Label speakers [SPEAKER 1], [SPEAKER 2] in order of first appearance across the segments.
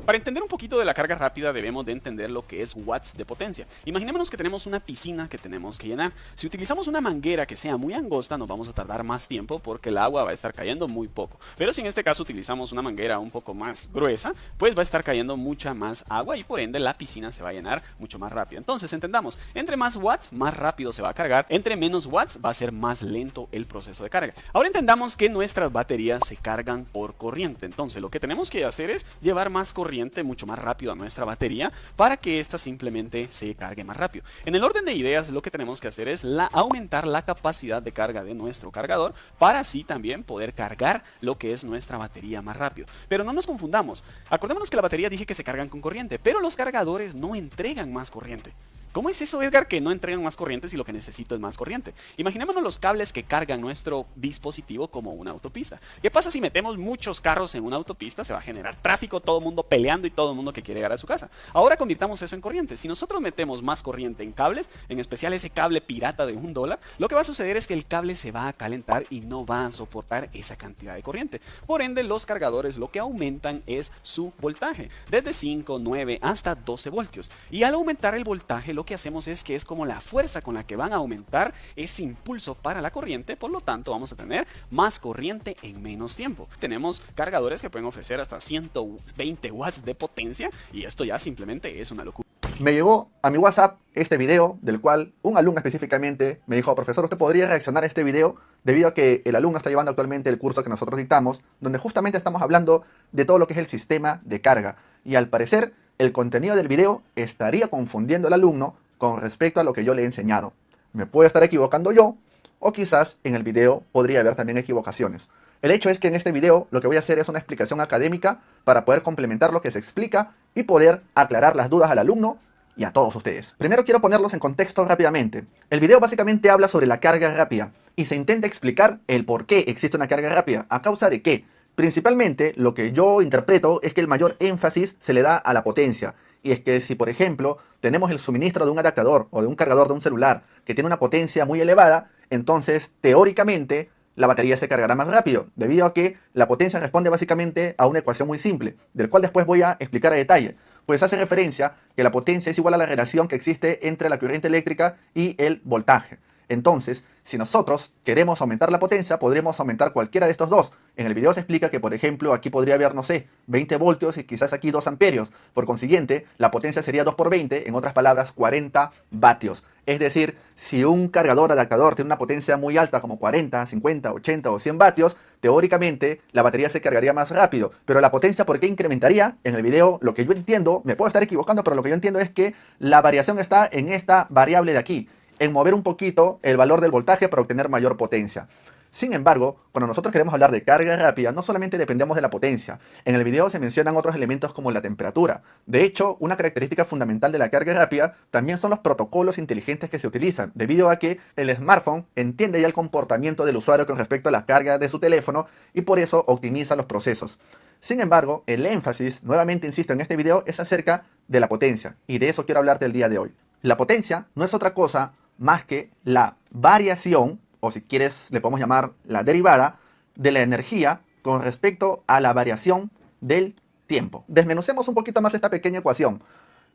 [SPEAKER 1] Para entender un poquito de la carga rápida debemos de entender lo que es watts de potencia. Imaginémonos que tenemos una piscina que tenemos que llenar. Si utilizamos una manguera que sea muy angosta nos vamos a tardar más tiempo porque el agua va a estar cayendo muy poco. Pero si en este caso utilizamos una manguera un poco más gruesa, pues va a estar cayendo mucha más agua y por ende la piscina se va a llenar mucho más rápido. Entonces entendamos, entre más watts más rápido se va a cargar, entre menos watts va a ser más lento el proceso de carga. Ahora entendamos que nuestras baterías se cargan por corriente. Entonces lo que tenemos que hacer es llevar más corriente mucho más rápido a nuestra batería para que ésta simplemente se cargue más rápido. En el orden de ideas lo que tenemos que hacer es aumentar la capacidad de carga de nuestro cargador para así también poder cargar lo que es nuestra batería más rápido. Pero no nos confundamos, acordémonos que la batería dije que se cargan con corriente, pero los cargadores no entregan más corriente. ¿Cómo es eso, Edgar, que no entregan más corriente si lo que necesito es más corriente? Imaginémonos los cables que cargan nuestro dispositivo como una autopista. ¿Qué pasa si metemos muchos carros en una autopista? Se va a generar tráfico, todo el mundo peleando y todo el mundo que quiere llegar a su casa. Ahora convirtamos eso en corriente. Si nosotros metemos más corriente en cables, en especial ese cable pirata de $1, lo que va a suceder es que el cable se va a calentar y no va a soportar esa cantidad de corriente. Por ende, los cargadores lo que aumentan es su voltaje, desde 5, 9 hasta 12 voltios. Y al aumentar el voltaje, lo que hacemos es que es como la fuerza con la que van a aumentar ese impulso para la corriente, por lo tanto vamos a tener más corriente en menos tiempo. Tenemos cargadores que pueden ofrecer hasta 120 watts de potencia y esto ya simplemente es una locura.
[SPEAKER 2] Me llegó a mi WhatsApp este video del cual un alumno específicamente me dijo: profesor, ¿usted podría reaccionar a este video? Debido a que el alumno está llevando actualmente el curso que nosotros dictamos, donde justamente estamos hablando de todo lo que es el sistema de carga. Y al parecer, el contenido del video estaría confundiendo al alumno con respecto a lo que yo le he enseñado. Me puedo estar equivocando yo, o quizás en el video podría haber también equivocaciones. El hecho es que en este video lo que voy a hacer es una explicación académica para poder complementar lo que se explica y poder aclarar las dudas al alumno y a todos ustedes. Primero quiero ponerlos en contexto rápidamente. El video básicamente habla sobre la carga rápida y se intenta explicar el por qué existe una carga rápida, a causa de qué. Principalmente lo que yo interpreto es que el mayor énfasis se le da a la potencia. Y es que si por ejemplo tenemos el suministro de un adaptador o de un cargador de un celular que tiene una potencia muy elevada, entonces teóricamente la batería se cargará más rápido, debido a que la potencia responde básicamente a una ecuación muy simple, del cual después voy a explicar a detalle. Pues hace referencia que la potencia es igual a la relación que existe entre la corriente eléctrica y el voltaje. Entonces, si nosotros queremos aumentar la potencia, podríamos aumentar cualquiera de estos dos. En el video se explica que, por ejemplo, aquí podría haber, no sé, 20 voltios y quizás aquí 2 amperios. Por consiguiente, la potencia sería 2 por 20, en otras palabras, 40 vatios. Es decir, si un cargador adaptador tiene una potencia muy alta, como 40, 50, 80 o 100 vatios, teóricamente la batería se cargaría más rápido. Pero la potencia, ¿por qué incrementaría? En el video, lo que yo entiendo, me puedo estar equivocando, pero lo que yo entiendo es que la variación está en esta variable de aquí, en mover un poquito el valor del voltaje para obtener mayor potencia. Sin embargo, cuando nosotros queremos hablar de carga rápida, no solamente dependemos de la potencia. En el video se mencionan otros elementos como la temperatura. De hecho, una característica fundamental de la carga rápida también son los protocolos inteligentes que se utilizan, debido a que el smartphone entiende ya el comportamiento del usuario con respecto a la carga de su teléfono y por eso optimiza los procesos. Sin embargo, el énfasis, nuevamente insisto en este video, es acerca de la potencia, y de eso quiero hablarte el día de hoy. La potencia no es otra cosa más que la variación, o si quieres le podemos llamar la derivada, de la energía con respecto a la variación del tiempo. Desmenucemos un poquito más esta pequeña ecuación.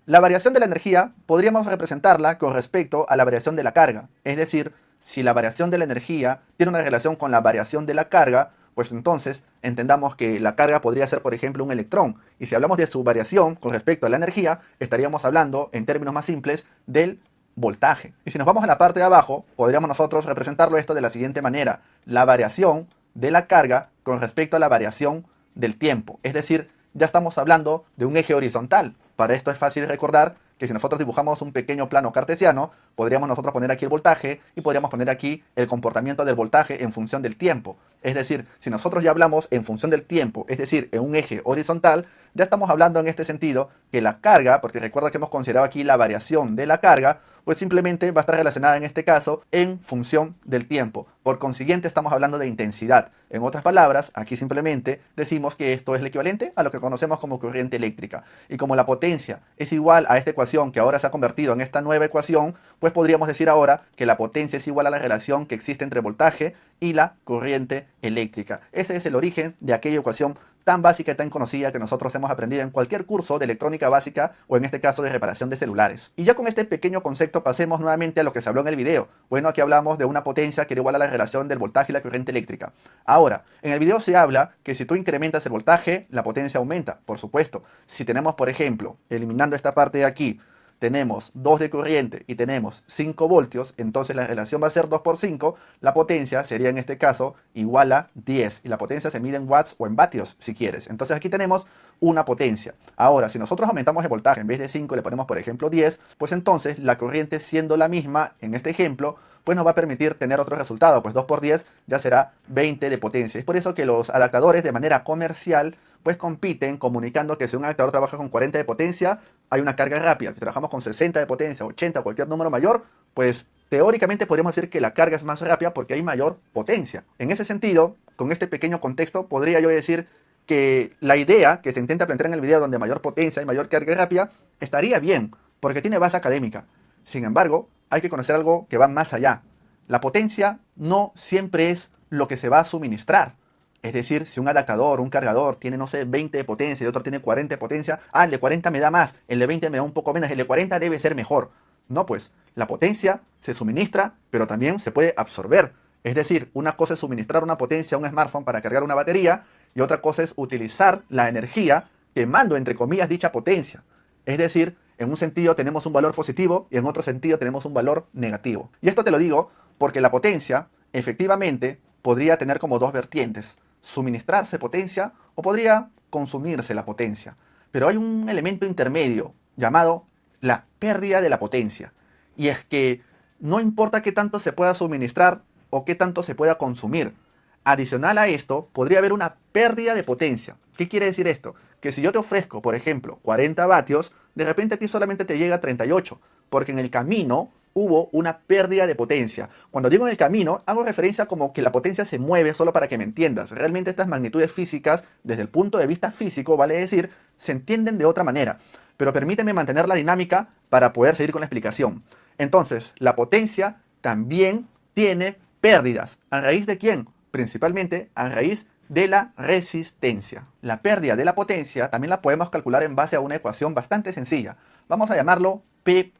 [SPEAKER 2] La variación de la energía podríamos representarla con respecto a la variación de la carga. Es decir, si la variación de la energía tiene una relación con la variación de la carga, pues entonces entendamos que la carga podría ser, por ejemplo, un electrón. Y si hablamos de su variación con respecto a la energía, estaríamos hablando, en términos más simples, del voltaje. Y si nos vamos a la parte de abajo, podríamos nosotros representarlo esto de la siguiente manera: la variación de la carga con respecto a la variación del tiempo. Es decir, ya estamos hablando de un eje horizontal. Para esto es fácil recordar que si nosotros dibujamos un pequeño plano cartesiano, podríamos nosotros poner aquí el voltaje y podríamos poner aquí el comportamiento del voltaje en función del tiempo. Es decir, si nosotros ya hablamos en función del tiempo, es decir, en un eje horizontal, ya estamos hablando en este sentido que la carga, porque recuerda que hemos considerado aquí la variación de la carga, pues simplemente va a estar relacionada en este caso en función del tiempo. Por consiguiente estamos hablando de intensidad. En otras palabras, aquí simplemente decimos que esto es el equivalente a lo que conocemos como corriente eléctrica. Y como la potencia es igual a esta ecuación que ahora se ha convertido en esta nueva ecuación, pues podríamos decir ahora que la potencia es igual a la relación que existe entre voltaje y la corriente eléctrica. Ese es el origen de aquella ecuación tan básica y tan conocida que nosotros hemos aprendido en cualquier curso de electrónica básica o en este caso de reparación de celulares. Y ya con este pequeño concepto pasemos nuevamente a lo que se habló en el video. Bueno, aquí hablamos de una potencia que era igual a la relación del voltaje y la corriente eléctrica. Ahora, en el video se habla que si tú incrementas el voltaje, la potencia aumenta, por supuesto. Si tenemos, por ejemplo, eliminando esta parte de aquí, tenemos 2 de corriente y tenemos 5 voltios, entonces la relación va a ser 2 por 5, la potencia sería en este caso igual a 10, y la potencia se mide en watts o en vatios si quieres. Entonces aquí tenemos una potencia. Ahora, si nosotros aumentamos el voltaje, en vez de 5 le ponemos por ejemplo 10, pues entonces la corriente siendo la misma en este ejemplo, pues nos va a permitir tener otro resultado, pues 2 por 10 ya será 20 de potencia. Es por eso que los adaptadores de manera comercial pues compiten comunicando que si un adaptador trabaja con 40 de potencia, hay una carga rápida. Si trabajamos con 60 de potencia, 80, cualquier número mayor, pues teóricamente podríamos decir que la carga es más rápida porque hay mayor potencia. En ese sentido, con este pequeño contexto, podría yo decir que la idea que se intenta plantear en el video donde mayor potencia y mayor carga rápida estaría bien, porque tiene base académica. Sin embargo, hay que conocer algo que va más allá. La potencia no siempre es lo que se va a suministrar. Es decir, si un adaptador, un cargador tiene, no sé, 20 de potencia y otro tiene 40 de potencia, el de 40 me da más, el de 20 me da un poco menos, el de 40 debe ser mejor. No, pues, la potencia se suministra, pero también se puede absorber. Es decir, una cosa es suministrar una potencia a un smartphone para cargar una batería y otra cosa es utilizar la energía quemando, entre comillas, dicha potencia. Es decir, en un sentido tenemos un valor positivo y en otro sentido tenemos un valor negativo. Y esto te lo digo porque la potencia, efectivamente, podría tener como dos vertientes: suministrarse potencia o podría consumirse la potencia. Pero hay un elemento intermedio llamado la pérdida de la potencia. Y es que no importa qué tanto se pueda suministrar o qué tanto se pueda consumir. Adicional a esto, podría haber una pérdida de potencia. ¿Qué quiere decir esto? Que si yo te ofrezco, por ejemplo, 40 vatios, de repente a ti solamente te llega a 38, porque en el camino hubo una pérdida de potencia. Cuando digo en el camino, hago referencia como que la potencia se mueve, solo para que me entiendas. Realmente estas magnitudes físicas, desde el punto de vista físico, vale decir, se entienden de otra manera. Pero permíteme mantener la dinámica para poder seguir con la explicación. Entonces, la potencia también tiene pérdidas. ¿A raíz de quién? Principalmente a raíz de la resistencia. La pérdida de la potencia también la podemos calcular en base a una ecuación bastante sencilla. Vamos a llamarlo P,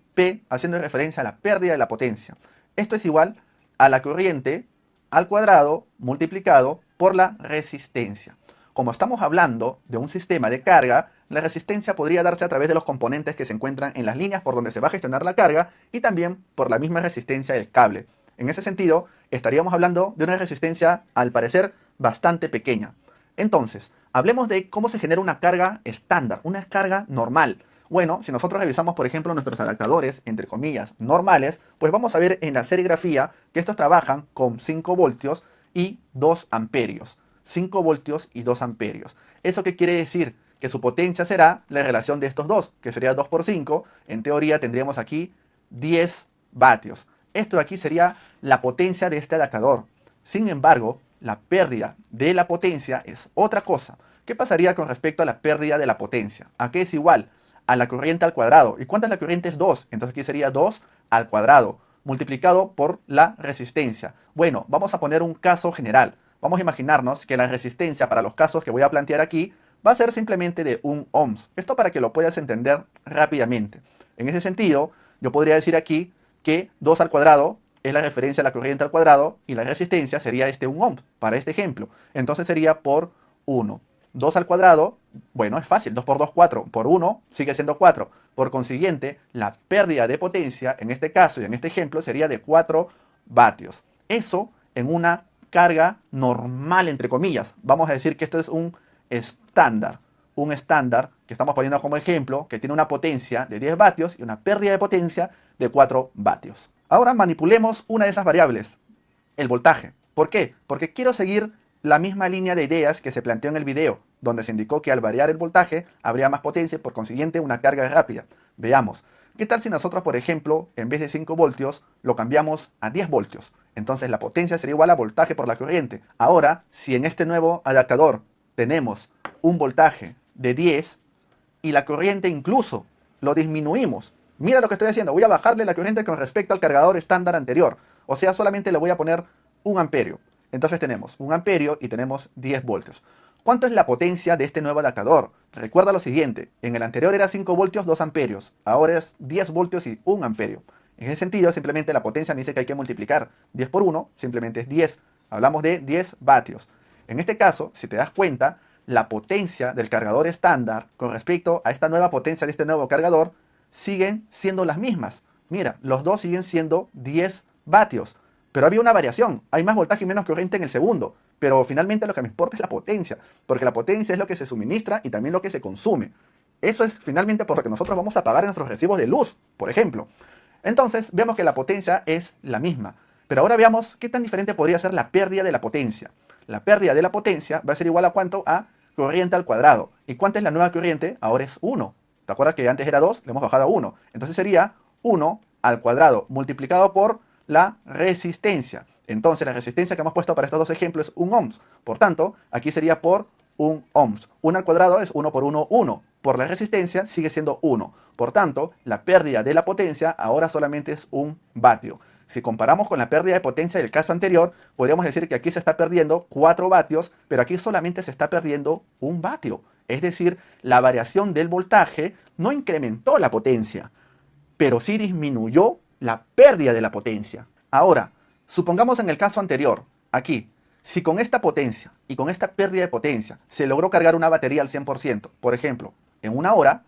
[SPEAKER 2] haciendo referencia a la pérdida de la potencia. Esto es igual a la corriente al cuadrado multiplicado por la resistencia. Como estamos hablando de un sistema de carga, la resistencia podría darse a través de los componentes que se encuentran en las líneas por donde se va a gestionar la carga y también por la misma resistencia del cable. En ese sentido, estaríamos hablando de una resistencia, al parecer, bastante pequeña. Entonces, hablemos de cómo se genera una carga estándar, una carga normal. Bueno, si nosotros revisamos, por ejemplo, nuestros adaptadores, entre comillas, normales, pues vamos a ver en la serigrafía que estos trabajan con 5 voltios y 2 amperios. 5 voltios y 2 amperios. ¿Eso qué quiere decir? Que su potencia será la relación de estos dos, que sería 2 por 5. En teoría tendríamos aquí 10 vatios. Esto de aquí sería la potencia de este adaptador. Sin embargo, la pérdida de la potencia es otra cosa. ¿Qué pasaría con respecto a la pérdida de la potencia? ¿A qué es igual? A la corriente al cuadrado. ¿Y cuánta es la corriente? Es 2. Entonces aquí sería 2 al cuadrado, multiplicado por la resistencia. Bueno, vamos a poner un caso general. Vamos a imaginarnos que la resistencia para los casos que voy a plantear aquí va a ser simplemente de 1 ohms. Esto para que lo puedas entender rápidamente. En ese sentido, yo podría decir aquí que 2 al cuadrado es la referencia a la corriente al cuadrado y la resistencia sería 1 ohm para este ejemplo. Entonces sería por 1. 2 al cuadrado, bueno, es fácil, 2 por 2, 4. Por 1 sigue siendo 4. Por consiguiente, la pérdida de potencia en este caso y en este ejemplo sería de 4 vatios. Eso en una carga normal, entre comillas. Vamos a decir que esto es un estándar. Un estándar que estamos poniendo como ejemplo, que tiene una potencia de 10 vatios y una pérdida de potencia de 4 vatios. Ahora manipulemos una de esas variables, el voltaje. ¿Por qué? Porque quiero seguir la misma línea de ideas que se planteó en el video, donde se indicó que al variar el voltaje habría más potencia y por consiguiente una carga rápida. Veamos, ¿qué tal si nosotros, por ejemplo, en vez de 5 voltios, lo cambiamos a 10 voltios? Entonces la potencia sería igual a voltaje por la corriente. Ahora, si en este nuevo adaptador tenemos un voltaje de 10 y la corriente incluso lo disminuimos, mira lo que estoy haciendo, voy a bajarle la corriente con respecto al cargador estándar anterior. O sea, solamente le voy a poner 1 amperio. Entonces tenemos 1 amperio y tenemos 10 voltios. ¿Cuánto es la potencia de este nuevo adaptador? Recuerda lo siguiente, en el anterior era 5 voltios 2 amperios, ahora es 10 voltios y 1 amperio. En ese sentido, simplemente la potencia me dice que hay que multiplicar 10 por 1, simplemente es 10. Hablamos de 10 vatios. En este caso, si te das cuenta, la potencia del cargador estándar con respecto a esta nueva potencia de este nuevo cargador siguen siendo las mismas. Mira, los dos siguen siendo 10 vatios. Pero había una variación, hay más voltaje y menos corriente en el segundo. Pero finalmente lo que me importa es la potencia, porque la potencia es lo que se suministra y también lo que se consume. Eso es finalmente por lo que nosotros vamos a pagar en nuestros recibos de luz, por ejemplo. Entonces, vemos que la potencia es la misma. Pero ahora veamos qué tan diferente podría ser la pérdida de la potencia. La pérdida de la potencia va a ser igual a ¿cuánto? A corriente al cuadrado. ¿Y cuánta es la nueva corriente? Ahora es 1. ¿Te acuerdas que antes era 2? Le hemos bajado a 1. Entonces sería 1 al cuadrado multiplicado por la resistencia. Entonces la resistencia que hemos puesto para estos dos ejemplos es 1 ohms. Por tanto, aquí sería por 1 ohms. 1 al cuadrado es 1 por 1, 1. Por la resistencia sigue siendo 1. Por tanto, la pérdida de la potencia ahora solamente es 1 vatio. Si comparamos con la pérdida de potencia del caso anterior, podríamos decir que aquí se está perdiendo 4 vatios, pero aquí solamente se está perdiendo 1 vatio. Es decir, la variación del voltaje no incrementó la potencia, pero sí disminuyó la pérdida de la potencia. Ahora, supongamos en el caso anterior, aquí, si con esta potencia y con esta pérdida de potencia se logró cargar una batería al 100%, por ejemplo, en una hora,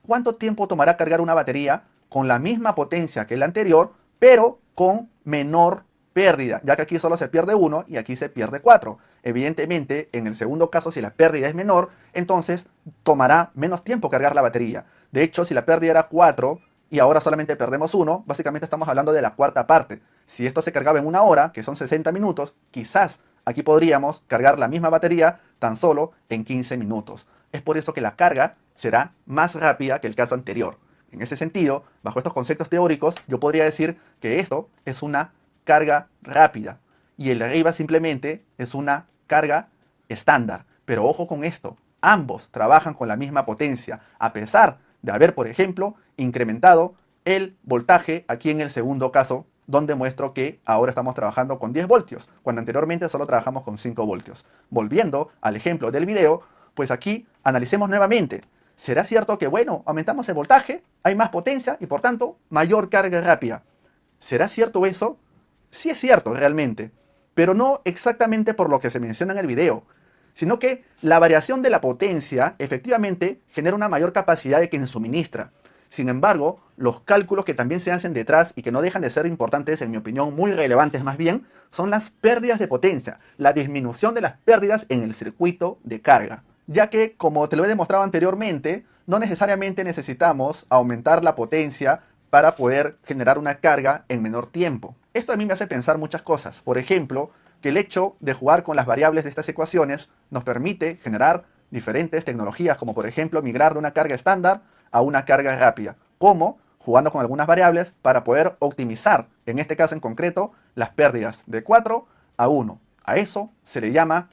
[SPEAKER 2] ¿cuánto tiempo tomará cargar una batería con la misma potencia que la anterior, pero con menor pérdida? Ya que aquí solo se pierde 1 y aquí se pierde 4. Evidentemente, en el segundo caso, si la pérdida es menor, entonces tomará menos tiempo cargar la batería. De hecho, si la pérdida era 4 y ahora solamente perdemos 1, básicamente estamos hablando de la cuarta parte. Si esto se cargaba en una hora, que son 60 minutos, quizás aquí podríamos cargar la misma batería tan solo en 15 minutos. Es por eso que la carga será más rápida que el caso anterior. En ese sentido, bajo estos conceptos teóricos, yo podría decir que esto es una carga rápida y el de arriba simplemente es una carga estándar. Pero ojo con esto, ambos trabajan con la misma potencia, a pesar de haber, por ejemplo, incrementado el voltaje aquí en el segundo caso, donde muestro que ahora estamos trabajando con 10 voltios, cuando anteriormente solo trabajamos con 5 voltios. Volviendo al ejemplo del video, pues aquí analicemos nuevamente. ¿Será cierto que, bueno, aumentamos el voltaje, hay más potencia y por tanto mayor carga rápida? ¿Será cierto eso? Sí es cierto realmente, pero no exactamente por lo que se menciona en el video, sino que la variación de la potencia efectivamente genera una mayor capacidad de quien suministra. Sin embargo, los cálculos que también se hacen detrás y que no dejan de ser importantes, en mi opinión muy relevantes más bien, son las pérdidas de potencia, la disminución de las pérdidas en el circuito de carga. Ya que, como te lo he demostrado anteriormente, no necesariamente necesitamos aumentar la potencia para poder generar una carga en menor tiempo. Esto a mí me hace pensar muchas cosas. Por ejemplo, que el hecho de jugar con las variables de estas ecuaciones nos permite generar diferentes tecnologías, como por ejemplo migrar de una carga estándar a una carga rápida, como jugando con algunas variables para poder optimizar, en este caso en concreto, las pérdidas de 4 a 1. A eso se le llama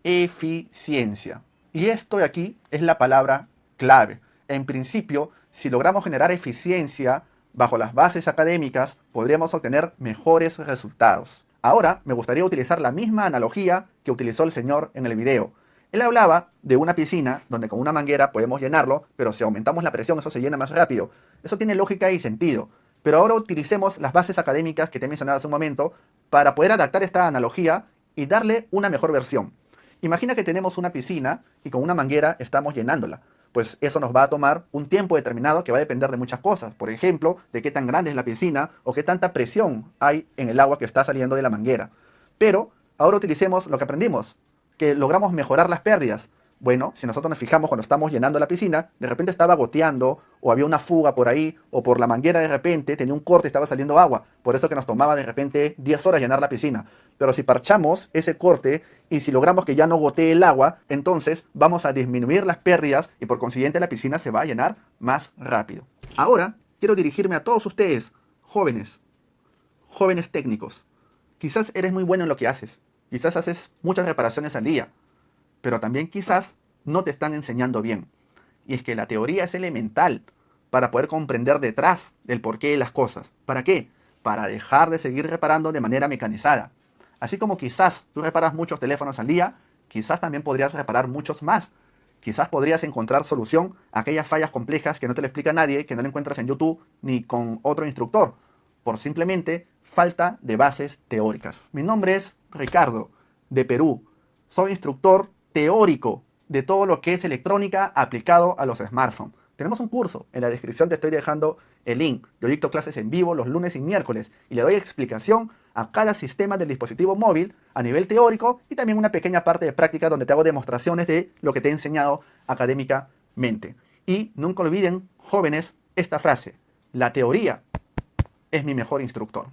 [SPEAKER 2] eficiencia. Y esto de aquí es la palabra clave. En principio, si logramos generar eficiencia bajo las bases académicas, podríamos obtener mejores resultados. Ahora me gustaría utilizar la misma analogía que utilizó el señor en el video. Él hablaba de una piscina donde con una manguera podemos llenarlo, pero si aumentamos la presión eso se llena más rápido. Eso tiene lógica y sentido. Pero ahora utilicemos las bases académicas que te he mencionado hace un momento para poder adaptar esta analogía y darle una mejor versión. Imagina que tenemos una piscina y con una manguera estamos llenándola. Pues eso nos va a tomar un tiempo determinado que va a depender de muchas cosas. Por ejemplo, de qué tan grande es la piscina o qué tanta presión hay en el agua que está saliendo de la manguera. Pero ahora utilicemos lo que aprendimos, que logramos mejorar las pérdidas. Bueno, si nosotros nos fijamos cuando estamos llenando la piscina, de repente estaba goteando o había una fuga por ahí o por la manguera de repente tenía un corte y estaba saliendo agua. Por eso que nos tomaba de repente 10 horas llenar la piscina. Pero si parchamos ese corte y si logramos que ya no gotee el agua, entonces vamos a disminuir las pérdidas y por consiguiente la piscina se va a llenar más rápido. Ahora quiero dirigirme a todos ustedes, jóvenes técnicos. Quizás eres muy bueno en lo que haces. Quizás haces muchas reparaciones al día, pero también quizás no te están enseñando bien. Y es que la teoría es elemental para poder comprender detrás del porqué de las cosas. ¿Para qué? Para dejar de seguir reparando de manera mecanizada. Así como quizás tú reparas muchos teléfonos al día, quizás también podrías reparar muchos más. Quizás podrías encontrar solución a aquellas fallas complejas que no te lo explica nadie, que no lo encuentras en YouTube ni con otro instructor, por simplemente falta de bases teóricas. Mi nombre es Ricardo, de Perú. Soy instructor teórico de todo lo que es electrónica aplicado a los smartphones. Tenemos un curso, en la descripción te estoy dejando el link. Yo dicto clases en vivo los lunes y miércoles y le doy explicación a cada sistema del dispositivo móvil a nivel teórico y también una pequeña parte de práctica donde te hago demostraciones de lo que te he enseñado académicamente. Y nunca olviden, jóvenes, esta frase: la teoría es mi mejor instructor.